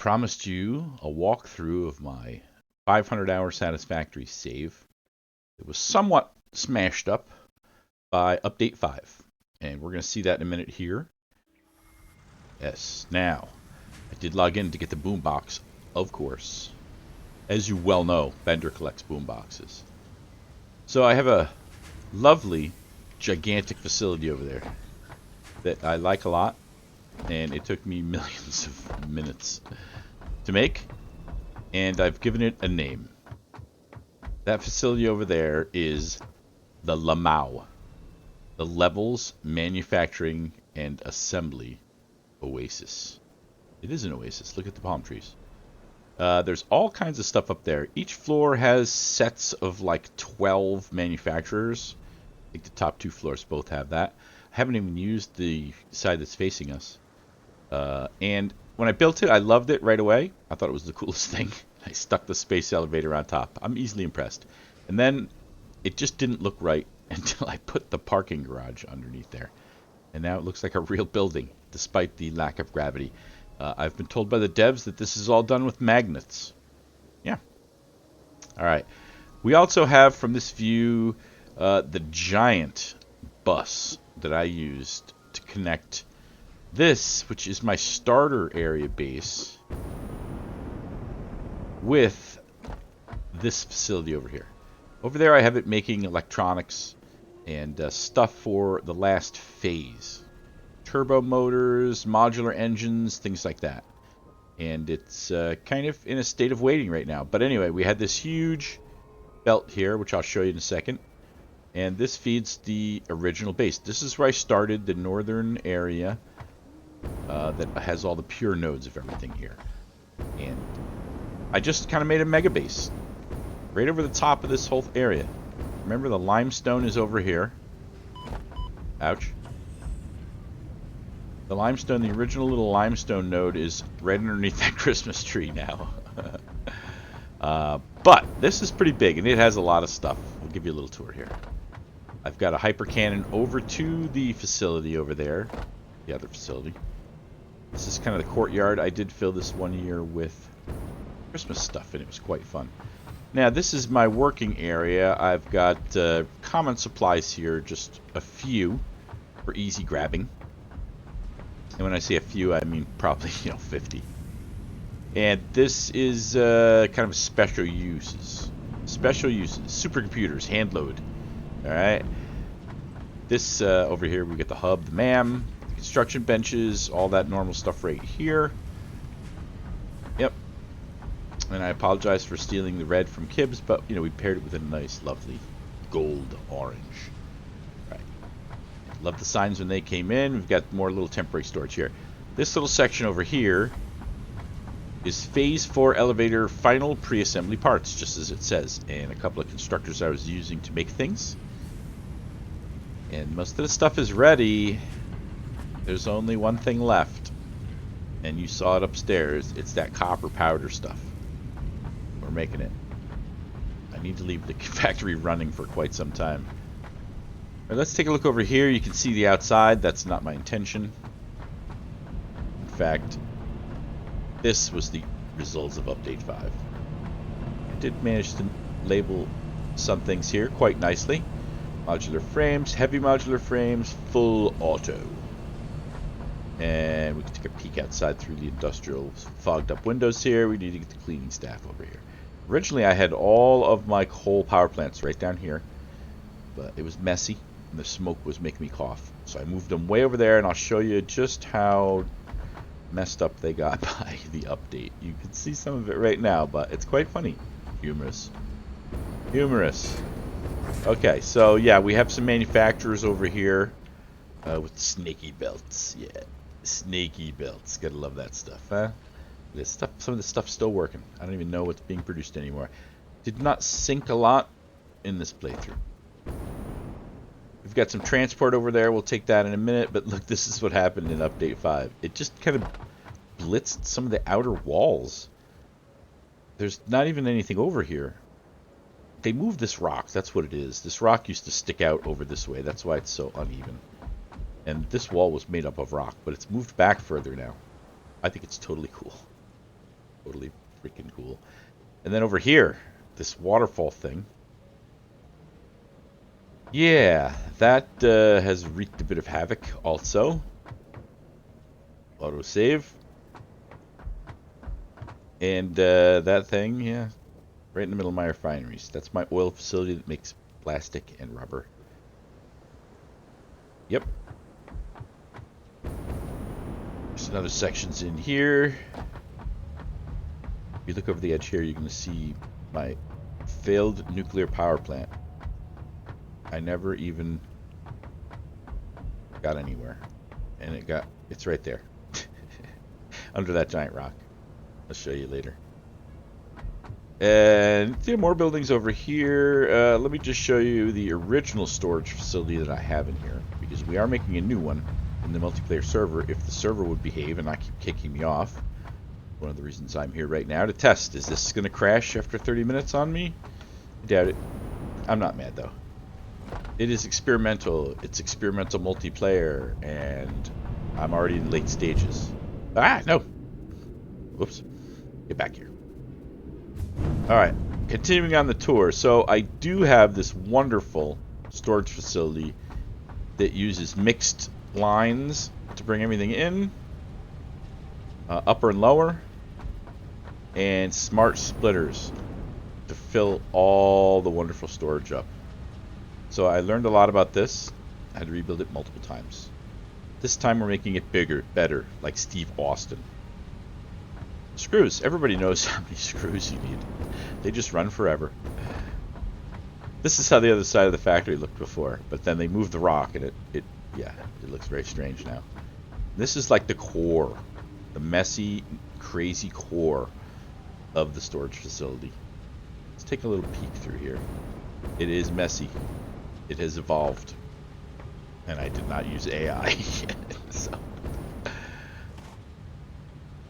promised you a walkthrough of my 500-hour Satisfactory save. It was somewhat smashed up by Update 5, and we're going to see that in a minute here. Yes, now, I did log in to get the boombox, of course. As you well know, Bender collects boomboxes. So I have a lovely, gigantic facility over there that I like a lot, and it took me millions of minutes to make, and I've given it a name. That facility over there is the Lamau, the Levels Manufacturing and Assembly Oasis. It is an oasis. Look at the palm trees. There's all kinds of stuff up there. Each floor has sets of like 12 manufacturers. I think the top two floors both have that. I haven't even used the side that's facing us. And when I built it, I loved it right away. I thought it was the coolest thing. I stuck the space elevator on top. I'm easily impressed. And then it just didn't look right until I put the parking garage underneath there. And now it looks like a real building, despite the lack of gravity. I've been told by the devs that this is all done with magnets. Yeah. All right. We also have from this view the giant bus that I used to connect this, which is my starter area base, with this facility over here. Over there I have it making electronics and stuff for the last phase. Turbo motors, modular engines, things like that. And it's kind of in a state of waiting right now. But anyway, we had this huge belt here, which I'll show you in a second. And this feeds the original base. This is where I started the northern area that has all the pure nodes of everything here. And I just kind of made a mega base right over the top of this whole area. Remember, the limestone is over here. Ouch. The limestone, the original little limestone node, is right underneath that Christmas tree now. But this is pretty big, and it has a lot of stuff. I'll give you a little tour here. I've got a hyper cannon over to the facility over there, the other facility. This is kind of the courtyard. I did fill this one year with Christmas stuff, and it was quite fun. Now, this is my working area. I've got common supplies here, just a few for easy grabbing. And when I say a few, I mean probably, 50. And this is kind of special uses. Special uses. Supercomputers, hand load. Alright. This over here, we get the hub, the MAM, the construction benches, all that normal stuff right here. Yep. And I apologize for stealing the red from Kibbs, but, we paired it with a nice, lovely gold orange. Love the signs when they came in. We've got more little temporary storage here. This little section over here is Phase 4 elevator final pre-assembly parts, just as it says. And a couple of constructors I was using to make things. And most of the stuff is ready. There's only one thing left. And you saw it upstairs. It's that copper powder stuff. We're making it. I need to leave the factory running for quite some time. Right, let's take a look over here. You can see the outside. That's not my intention. In fact, this was the results of Update 5. I did manage to label some things here quite nicely. Modular frames, heavy modular frames, full auto. And we can take a peek outside through the industrial fogged up windows here. We need to get the cleaning staff over here. Originally, I had all of my coal power plants right down here, but it was messy. And the smoke was making me cough. So I moved them way over there, and I'll show you just how messed up they got by the update. You can see some of it right now, but it's quite funny. Humorous. Humorous. Okay, so yeah, we have some manufacturers over here with snaky belts. Yeah, snaky belts. Gotta love that stuff, huh? This stuff, some of this stuff's still working. I don't even know what's being produced anymore. Did not sync a lot in this playthrough. We've got some transport over there. We'll take that in a minute. But look, this is what happened in Update 5. It just kind of blitzed some of the outer walls. There's not even anything over here. They moved this rock. That's what it is. This rock used to stick out over this way. That's why it's so uneven. And this wall was made up of rock, but it's moved back further now. I think it's totally cool. Totally freaking cool. And then over here, this waterfall thing. Yeah, that has wreaked a bit of havoc also. Autosave. And that thing, yeah, right in the middle of my refineries. That's my oil facility that makes plastic and rubber. Yep. There's another sections in here. If you look over the edge here, you're going to see my failed nuclear power plant. I never even got anywhere. And it's right there. Under that giant rock. I'll show you later. And there are more buildings over here. Let me just show you the original storage facility that I have in here, because we are making a new one in the multiplayer server if the server would behave and not keep kicking me off. One of the reasons I'm here right now to test. Is this going to crash after 30 minutes on me? I doubt it. I'm not mad though. It is experimental. It's experimental multiplayer, and I'm already in late stages. Ah, no. Whoops. Get back here. Alright, continuing on the tour. So I do have this wonderful storage facility that uses mixed lines to bring everything in. Upper and lower. And smart splitters to fill all the wonderful storage up. So I learned a lot about this. I had to rebuild it multiple times. This time we're making it bigger, better, like Steve Austin. Screws. Everybody knows how many screws you need. They just run forever. This is how the other side of the factory looked before, but then they moved the rock and it looks very strange now. This is like the core, the messy, crazy core of the storage facility. Let's take a little peek through here. It is messy. It has evolved. And I did not use AI yet, so.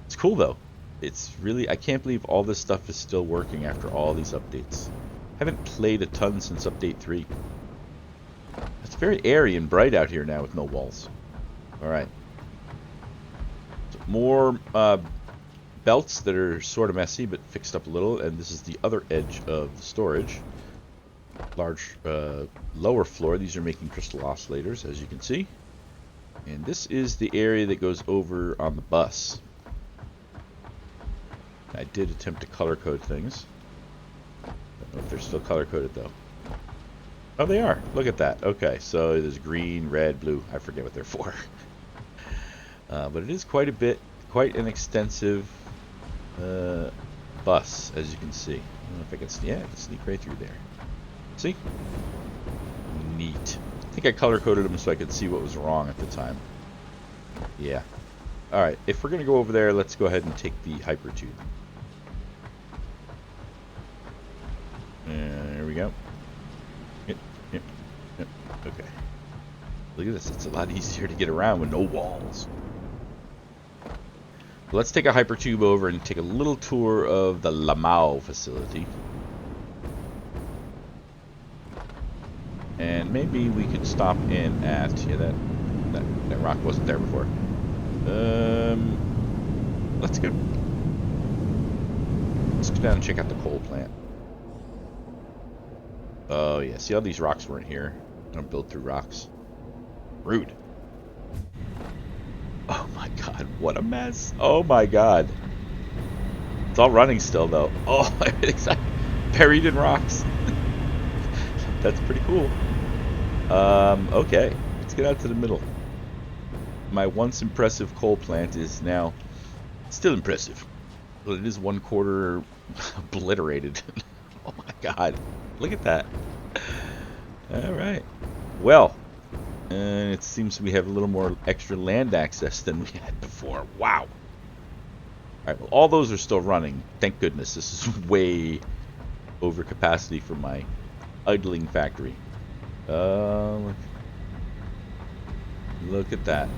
It's cool though. It's really, I can't believe all this stuff is still working after all these updates. I haven't played a ton since update 3. It's very airy and bright out here now with no walls. Alright. So more belts that are sort of messy but fixed up a little, and this is the other edge of the storage. Large lower floor. These are making crystal oscillators, as you can see. And this is the area that goes over on the bus. I did attempt to color code things. Don't know if they're still color coded though. Oh, they are. Look at that. Okay, so there's green, red, blue. I forget what they're for. But it is quite an extensive bus, as you can see. I don't know if I can, I can sneak right through there. See? Neat. I think I color coded them so I could see what was wrong at the time. Yeah. Alright, if we're going to go over there, let's go ahead and take the hypertube. There we go. Yep. Okay. Look at this. It's a lot easier to get around with no walls. Let's take a hypertube over and take a little tour of the Lamau facility. And maybe we could stop in at, that rock wasn't there before. Let's go down and check out the coal plant. Oh yeah, see how these rocks weren't here? I don't build through rocks. Rude. Oh my god, what a mess. Oh my god. It's all running still though. Oh, everything's buried in rocks. That's pretty cool. Okay, let's get out to the middle. My once impressive coal plant is now still impressive, but it is 1/4 obliterated. Oh my god, look at that. Alright, well, it seems we have a little more extra land access than we had before. Wow. Alright, well, all those are still running. Thank goodness. This is way over capacity for my idling factory. Look at that.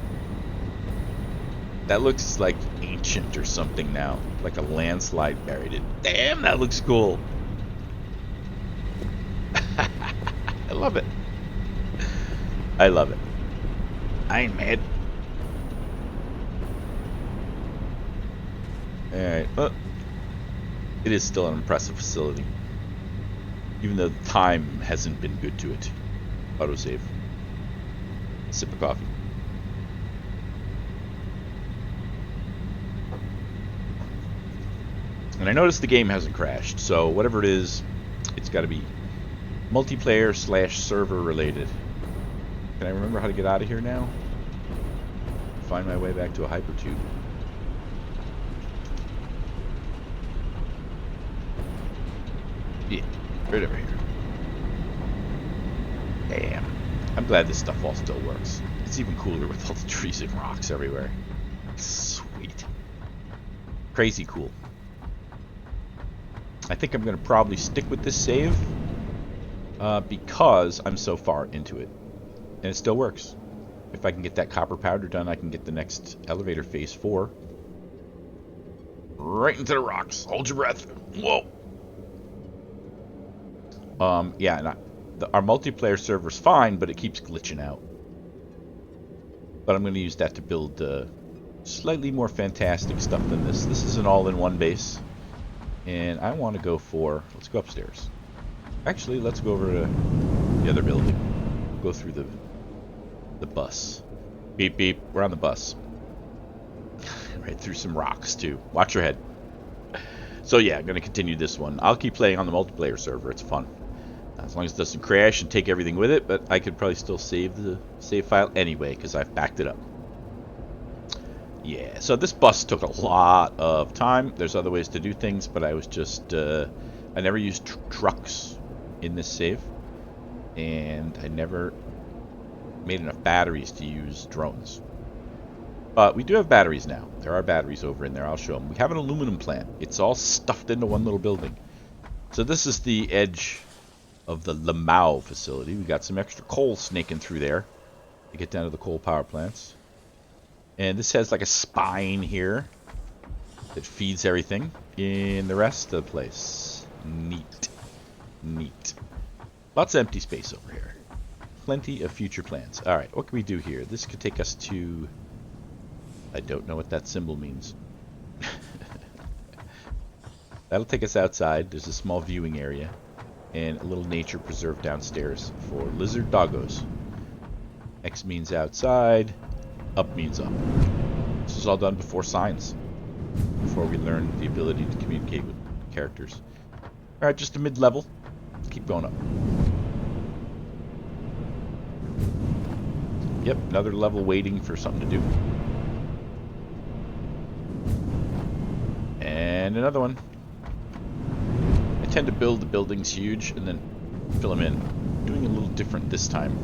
That looks like ancient or something now. Like a landslide buried it. Damn, that looks cool. I love it. I love it. I ain't mad. Alright, well, it is still an impressive facility, even though the time hasn't been good to it. Autosave. Sip of coffee. And I noticed the game hasn't crashed, so whatever it is, it's got to be multiplayer / server related. Can I remember how to get out of here now? Find my way back to a hypertube. Yeah, right over here. Damn. I'm glad this stuff all still works. It's even cooler with all the trees and rocks everywhere. Sweet. Crazy cool. I think I'm going to probably stick with this save because I'm so far into it. And it still works. If I can get that copper powder done, I can get the next elevator phase 4. Right into the rocks. Hold your breath. Whoa. Yeah, and our multiplayer server's fine, but it keeps glitching out. But I'm going to use that to build slightly more fantastic stuff than this. This is an all-in-one base. And I want to go for... Let's go upstairs. Actually, let's go over to the other building. Go through the bus. Beep, beep. We're on the bus. Right through some rocks, too. Watch your head. So, yeah, I'm going to continue this one. I'll keep playing on the multiplayer server. It's fun. As long as it doesn't crash and take everything with it, but I could probably still save the save file anyway, because I've backed it up. Yeah, so this bus took a lot of time. There's other ways to do things, but I was just... I never used trucks in this save. And I never made enough batteries to use drones. But we do have batteries now. There are batteries over in there. I'll show them. We have an aluminum plant. It's all stuffed into one little building. So this is the edge of the Lamau facility. We got some extra coal snaking through there to get down to the coal power plants. And this has like a spine here that feeds everything in the rest of the place. Neat. Neat. Lots of empty space over here. Plenty of future plans. Alright, what can we do here? This could take us to... I don't know what that symbol means. That'll take us outside. There's a small viewing area and a little nature preserve downstairs for lizard doggos. X means outside, up means up. This is all done before signs, before we learn the ability to communicate with characters. Alright, just a mid-level. Keep going up. Yep, another level waiting for something to do. And another one. I tend to build the buildings huge and then fill them in. I'm doing a little different this time.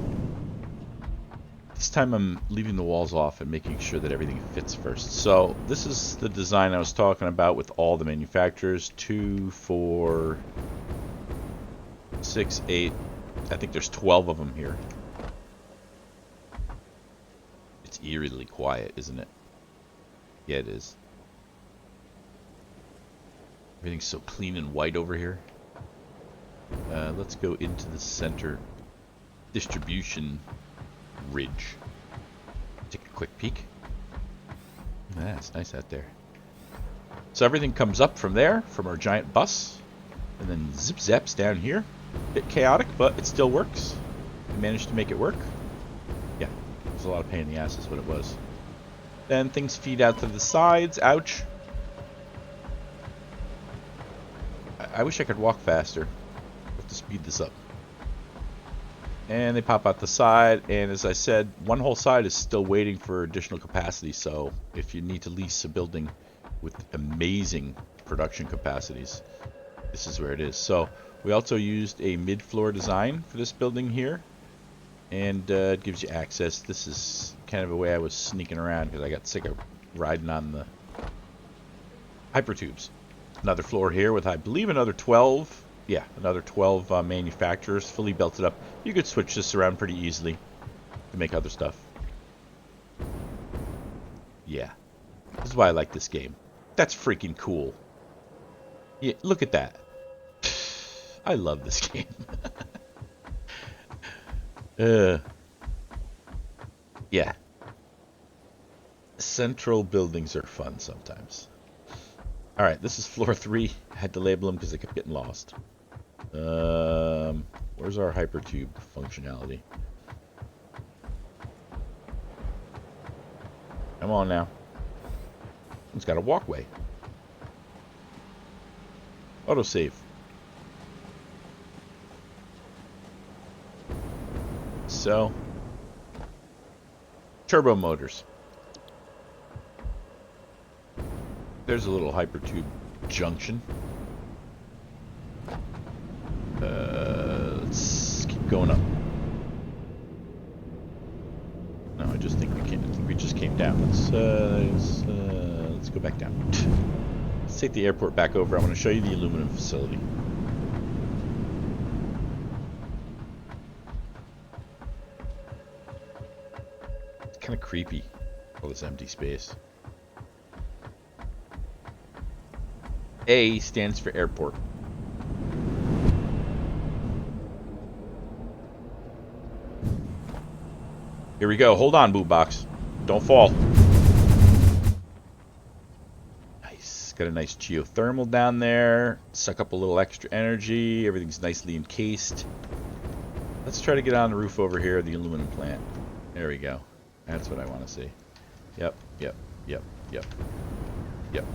This time I'm leaving the walls off and making sure that everything fits first. So this is the design I was talking about with all the manufacturers. 2, 4, 6, 8. I think there's 12 of them here. It's eerily quiet, isn't it? Yeah, it is. Everything's so clean and white over here. Let's go into the center distribution ridge. Take a quick peek. It's nice out there. So everything comes up from there, from our giant bus, and then zip zaps down here. Bit chaotic, but it still works. We managed to make it work. Yeah, it was a lot of pain in the ass is what it was. Then things feed out to the sides. Ouch. I wish I could walk faster. I have to speed this up. And they pop out the side, and as I said, one whole side is still waiting for additional capacity, so if you need to lease a building with amazing production capacities, this is where it is. So we also used a mid-floor design for this building here, and it gives you access. This is kind of a way I was sneaking around because I got sick of riding on the hypertubes. Another floor here with, I believe, another 12. Yeah, another 12 manufacturers fully belted up. You could switch this around pretty easily to make other stuff. Yeah, this is why I like this game. That's freaking cool. Yeah, look at that. I love this game. Yeah. Central buildings are fun sometimes. Alright, this is floor 3. I had to label them because they kept getting lost. Where's our hypertube functionality? Come on now. It's got a walkway. Autosave. So, turbo motors. There's a little hypertube junction. Let's keep going up. No, I just think we can't. I think we just came down. Let's go back down. Let's take the airport back over. I want to show you the aluminum facility. It's kind of creepy, all this empty space. A stands for airport. Here we go. Hold on, boombox. Don't fall. Nice. Got a nice geothermal down there. Suck up a little extra energy. Everything's nicely encased. Let's try to get on the roof over here of the aluminum plant. There we go. That's what I want to see. Yep, yep, yep, yep. Yep,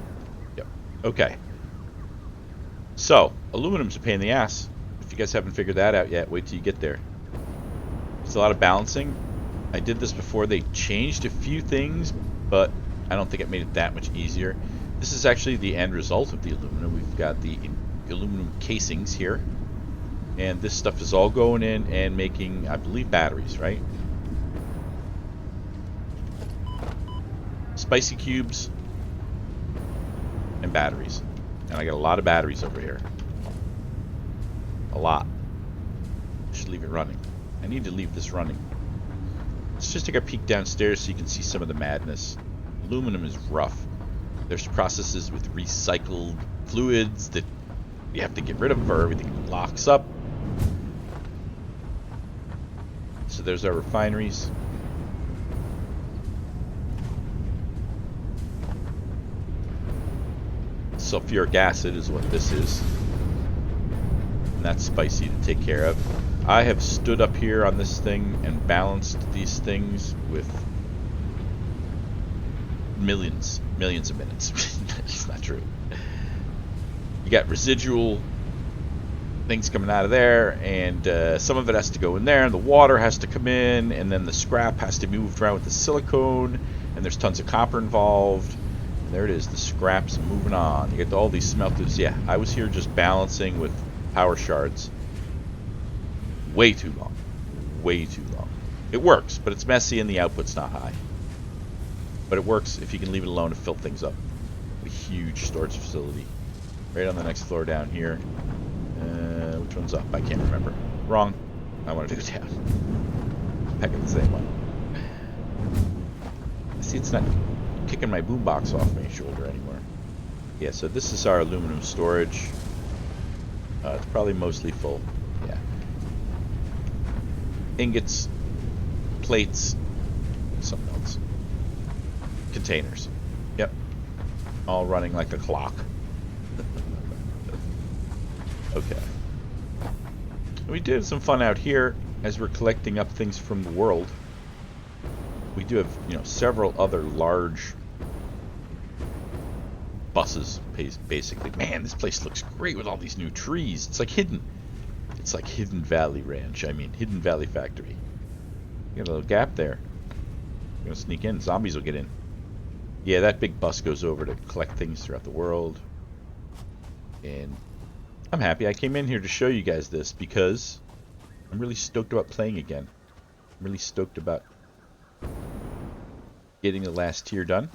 yep. Okay. So, aluminum's a pain in the ass. If you guys haven't figured that out yet, wait till you get there. It's a lot of balancing. I did this before they changed a few things, but I don't think it made it that much easier. This is actually the end result of the aluminum. We've got the aluminum casings here. And this stuff is all going in and making, I believe, batteries, right? Spicy cubes and batteries. And I got a lot of batteries over here. A lot. I should leave it running. I need to leave this running. Let's just take a peek downstairs so you can see some of the madness. Aluminum is rough. There's processes with recycled fluids that you have to get rid of or everything locks up. So there's our refineries. Sulfuric acid is what this is. And that's spicy to take care of. I have stood up here on this thing and balanced these things with millions of minutes. It's not true. You got residual things coming out of there, and some of it has to go in there, and the water has to come in, and then the scrap has to be moved around with the silicone, and there's tons of copper involved. And there it is, the scrap's moving on. You get all these smelters. Yeah, I was here just balancing with power shards. Way too long. Way too long. It works, but it's messy and the output's not high. But it works if you can leave it alone to fill things up. A huge storage facility. Right on the next floor down here. Which one's up? I can't remember. Wrong. I want to do it down. Back at the same one. See, it's not kicking my boombox off my shoulder anymore. Yeah, so this is our aluminum storage. It's probably mostly full. Yeah. Ingots, plates, something else. Containers. Yep. All running like a clock. Okay. We did some fun out here as we're collecting up things from the world. We do have, several other large buses, basically. Man, this place looks great with all these new trees. It's like hidden. It's like Hidden Valley Ranch. I mean, Hidden Valley Factory. You got a little gap there. You're gonna sneak in. Zombies will get in. Yeah, that big bus goes over to collect things throughout the world. And I'm happy I came in here to show you guys this because I'm really stoked about playing again. I'm really stoked about getting the last tier done.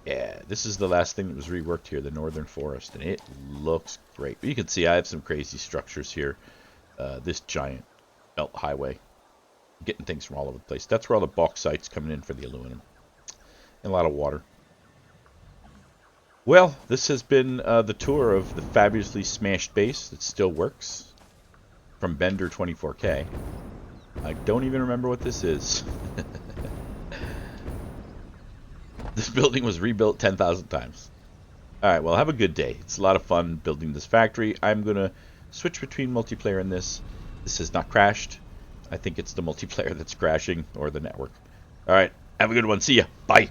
Yeah, this is the last thing that was reworked here, the Northern Forest, and it looks great. But you can see I have some crazy structures here. This giant belt highway. Getting things from all over the place. That's where all the bauxite's coming in for the aluminum. And a lot of water. Well, this has been the tour of the fabulously smashed base that still works. From Bender 24K. I don't even remember what this is. This building was rebuilt 10,000 times. Alright, well, have a good day. It's a lot of fun building this factory. I'm going to switch between multiplayer and this. This has not crashed. I think it's the multiplayer that's crashing, or the network. Alright, have a good one. See ya. Bye.